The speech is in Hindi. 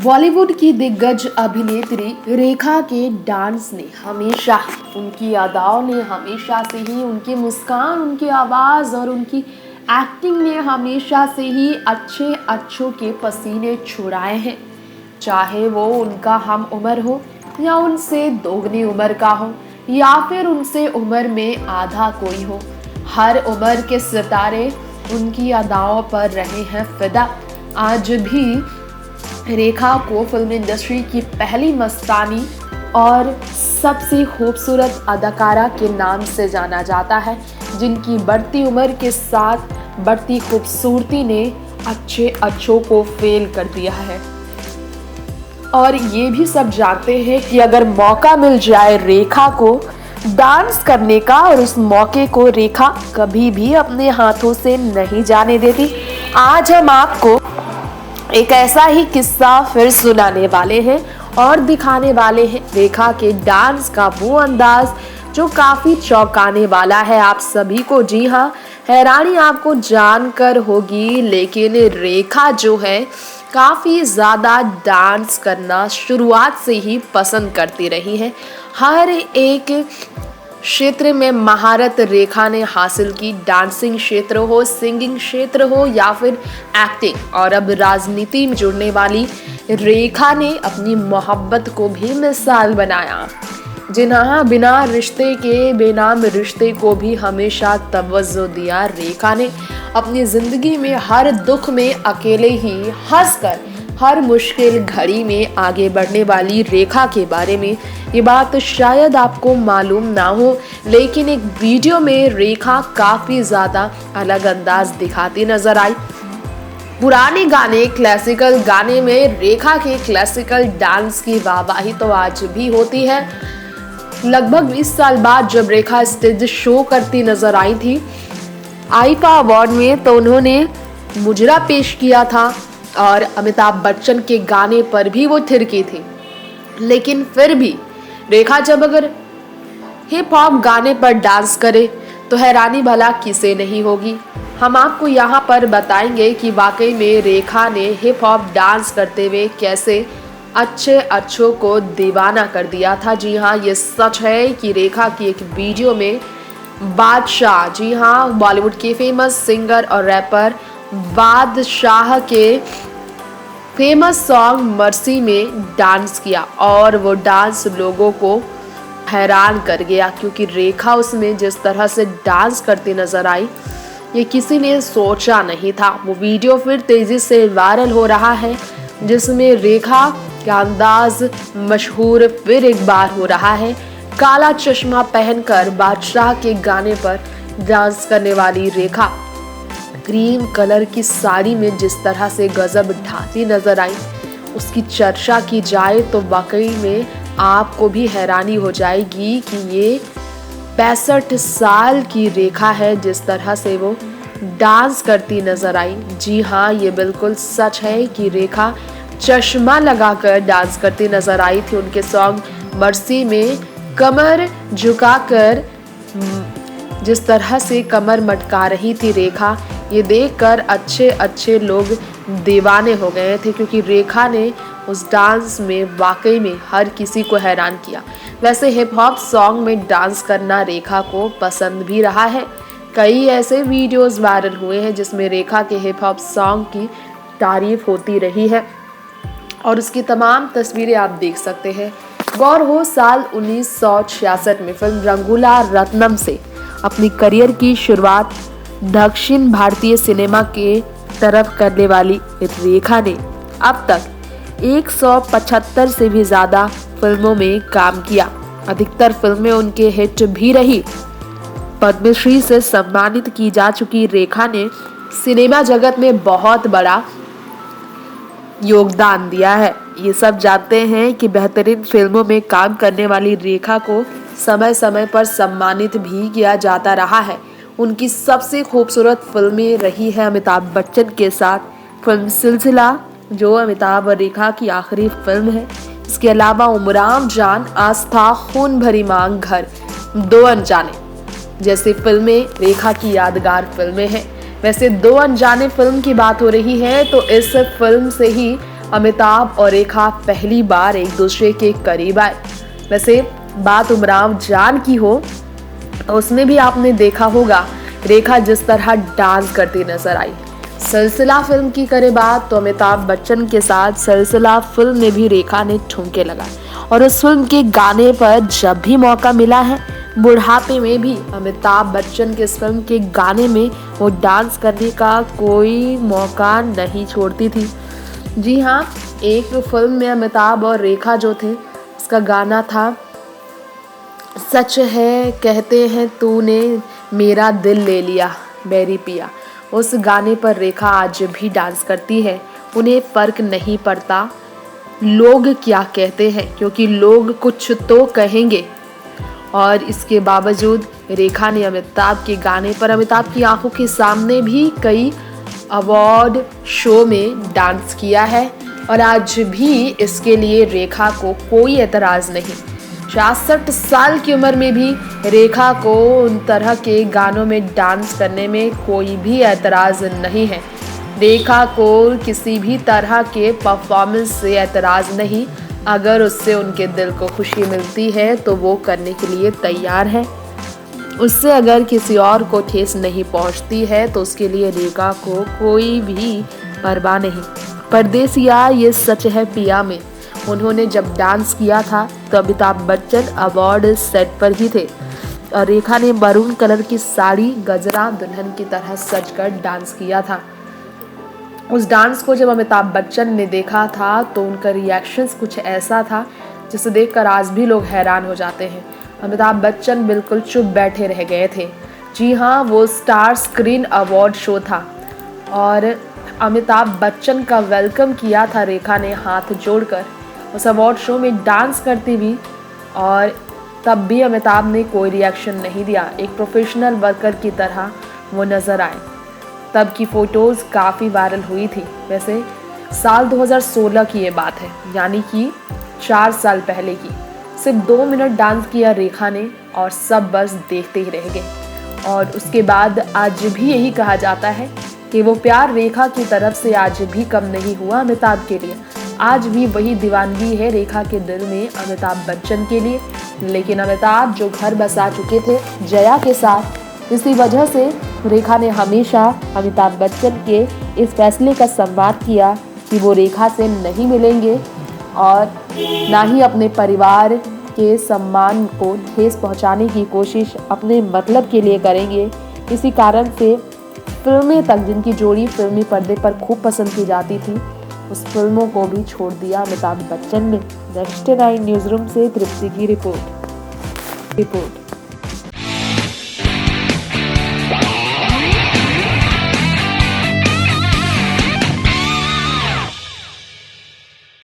बॉलीवुड की दिग्गज अभिनेत्री रेखा के डांस ने हमेशा, उनकी अदाओं ने हमेशा से ही, उनकी मुस्कान, उनकी आवाज़ और उनकी एक्टिंग ने हमेशा से ही अच्छों के पसीने छुड़ाए हैं। चाहे वो उनका हम उम्र हो या उनसे दोगुनी उम्र का हो या फिर उनसे उम्र में आधा कोई हो, हर उम्र के सितारे उनकी अदाओं पर रहे हैं फिदा। आज भी रेखा को फिल्म इंडस्ट्री की पहली मस्तानी और सबसे खूबसूरत अदाकारा के नाम से जाना जाता है, जिनकी बढ़ती उम्र के साथ बढ़ती खूबसूरती ने अच्छों को फेल कर दिया है। और ये भी सब जानते हैं कि अगर मौका मिल जाए रेखा को डांस करने का, और उस मौके को रेखा कभी भी अपने हाथों से नहीं जाने देती। आज हम आपको एक ऐसा ही किस्सा फिर सुनाने वाले हैं और दिखाने वाले हैं रेखा के डांस का वो अंदाज जो काफी चौंकाने वाला है आप सभी को। जी हाँ, हैरानी आपको जानकर होगी, लेकिन रेखा जो है काफी ज्यादा डांस करना शुरुआत से ही पसंद करती रही है। हर एक क्षेत्र में महारत रेखा ने हासिल की, डांसिंग क्षेत्र हो, सिंगिंग क्षेत्र हो या फिर एक्टिंग। और अब राजनीति में जुड़ने वाली रेखा ने अपनी मोहब्बत को भी मिसाल बनाया। जिन्हां बिना रिश्ते के बेनाम रिश्ते को भी हमेशा तवज्जो दिया। रेखा ने अपनी जिंदगी में हर दुख में अकेले ही हंसकर हर मुश्किल घड़ी में आगे बढ़ने वाली रेखा के बारे में ये बात शायद आपको मालूम ना हो, लेकिन एक वीडियो में रेखा काफी ज्यादा अलग अंदाज दिखाती नजर आई। पुराने गाने, क्लासिकल गाने में रेखा के क्लासिकल डांस की वाहवाही तो आज भी होती है। लगभग 20 साल बाद जब रेखा स्टेज शो करती नजर आई थी आईफा अवार्ड में, तो उन्होंने मुजरा पेश किया था और अमिताभ बच्चन के गाने पर भी वो थिरकी थी। लेकिन फिर भी रेखा जब अगर हिप हॉप गाने पर डांस करे तो हैरानी भला किसे नहीं होगी। हम आपको यहाँ पर बताएंगे कि वाकई में रेखा ने हिप हॉप डांस करते हुए कैसे अच्छों को दीवाना कर दिया था। जी हाँ, ये सच है कि रेखा की एक वीडियो में बादशाह, जी हाँ, बॉलीवुड के फेमस सिंगर और रैपर बादशाह के फेमस सॉन्ग मर्सी में डांस किया और वो डांस लोगों को हैरान कर गया, क्योंकि रेखा उसमें जिस तरह से डांस करती नजर आई ये किसी ने सोचा नहीं था। वो वीडियो फिर तेजी से वायरल हो रहा है, जिसमें रेखा का अंदाज मशहूर फिर एक बार हो रहा है। काला चश्मा पहनकर बादशाह के गाने पर डांस करने वाली रेखा क्रीम कलर की साड़ी में जिस तरह से गजब ढाती नजर आई, उसकी चर्चा की जाए तो वाकई में आपको भी हैरानी हो जाएगी कि ये 65 साल की रेखा है जिस तरह से वो डांस करती नजर आई। जी हाँ, ये बिल्कुल सच है कि रेखा चश्मा लगाकर डांस करती नजर आई थी। उनके सॉन्ग मर्सी में कमर झुकाकर जिस तरह से कमर मटका रही थी रेखा, ये देखकर अच्छे लोग दीवाने हो गए थे, क्योंकि रेखा ने उस डांस में वाकई में हर किसी को हैरान किया। वैसे हिप हॉप सॉन्ग में डांस करना रेखा को पसंद भी रहा है। कई ऐसे वीडियोस वायरल हुए हैं जिसमें रेखा के हिप हॉप सॉन्ग की तारीफ होती रही है और उसकी तमाम तस्वीरें आप देख सकते हैं। गौर हो, साल 1966 में फिल्म रंगूला रत्नम से अपनी करियर की शुरुआत दक्षिण भारतीय सिनेमा के तरफ करने वाली रेखा ने अब तक 175 से भी ज्यादा फिल्मों में काम किया। अधिकतर फिल्में उनके हिट भी रही। पद्मश्री से सम्मानित की जा चुकी रेखा ने सिनेमा जगत में बहुत बड़ा योगदान दिया है। ये सब जानते हैं कि बेहतरीन फिल्मों में काम करने वाली रेखा को समय समय पर सम्मानित भी किया जाता रहा है। उनकी सबसे खूबसूरत फिल्में रही है अमिताभ बच्चन के साथ फिल्म सिलसिला, जो अमिताभ और रेखा की आखिरी फिल्म है। इसके अलावा उमराव जान, आस्था, खून भरी मांग, घर, दो अनजाने जैसी फिल्में रेखा की यादगार फिल्में हैं। वैसे दो अनजाने फिल्म की बात हो रही है तो इस फिल्म से ही अमिताभ और रेखा पहली बार एक दूसरे के करीब आए। वैसे बात उमराव जान की हो तो उसमें भी आपने देखा होगा रेखा जिस तरह डांस करती नजर आई। सिलसिला फिल्म की करे बात तो अमिताभ बच्चन के साथ सिलसिला फिल्म में भी रेखा ने ठुमके लगाए और उस फिल्म के गाने पर जब भी मौका मिला है, बुढ़ापे में भी अमिताभ बच्चन के इस फिल्म के गाने में वो डांस करने का कोई मौका नहीं छोड़ती थी। जी हाँ, एक फिल्म में अमिताभ और रेखा जो थे, उसका गाना था सच है कहते हैं तूने मेरा दिल ले लिया मेरी पिया। उस गाने पर रेखा आज भी डांस करती है। उन्हें फर्क नहीं पड़ता लोग क्या कहते हैं, क्योंकि लोग कुछ तो कहेंगे। और इसके बावजूद रेखा ने अमिताभ के गाने पर अमिताभ की आंखों के सामने भी कई अवार्ड शो में डांस किया है और आज भी इसके लिए रेखा को कोई एतराज़ नहीं। 66 साल की उम्र में भी रेखा को उन तरह के गानों में डांस करने में कोई भी एतराज़ नहीं है। रेखा को किसी भी तरह के परफॉर्मेंस से एतराज़ नहीं। अगर उससे उनके दिल को खुशी मिलती है तो वो करने के लिए तैयार है। उससे अगर किसी और को ठेस नहीं पहुंचती है तो उसके लिए रेखा को कोई भी परवाह नहीं। परदेसिया ये सच है पिया में उन्होंने जब डांस किया था तो अमिताभ बच्चन अवार्ड सेट पर ही थे और रेखा ने मरून कलर की साड़ी गजरा दुल्हन की तरह सजकर डांस किया था। उस डांस को जब अमिताभ बच्चन ने देखा था तो उनका रिएक्शंस कुछ ऐसा था जिसे देखकर आज भी लोग हैरान हो जाते हैं। अमिताभ बच्चन बिल्कुल चुप बैठे रह गए थे। जी हाँ, वो स्टार स्क्रीन अवार्ड शो था और अमिताभ बच्चन का वेलकम किया था रेखा ने हाथ जोड़कर। उस अवार्ड शो में डांस करती भी और तब भी अमिताभ ने कोई रिएक्शन नहीं दिया। एक प्रोफेशनल वर्कर की तरह वो नज़र आए। तब की फ़ोटोज़ काफ़ी वायरल हुई थी। वैसे साल 2016 की ये बात है, यानी कि 4 साल पहले की। सिर्फ 2 मिनट डांस किया रेखा ने और सब बस देखते ही रह गए। और उसके बाद आज भी यही कहा जाता है कि वो प्यार रेखा की तरफ से आज भी कम नहीं हुआ अमिताभ के लिए। आज भी वही दीवानगी है रेखा के दिल में अमिताभ बच्चन के लिए। लेकिन अमिताभ जो घर बसा चुके थे जया के साथ, इसी वजह से रेखा ने हमेशा अमिताभ बच्चन के इस फैसले का सम्मान किया कि वो रेखा से नहीं मिलेंगे और ना ही अपने परिवार के सम्मान को ठेस पहुंचाने की कोशिश अपने मतलब के लिए करेंगे। इसी कारण से फिल्में तक जिनकी जोड़ी फिल्मी पर्दे पर खूब पसंद की जाती थी, उस फिल्मों को भी छोड़ दिया अमिताभ बच्चन ने। नेक्स्ट 9 न्यूज़ रूम से तृप्ति की रिपोर्ट।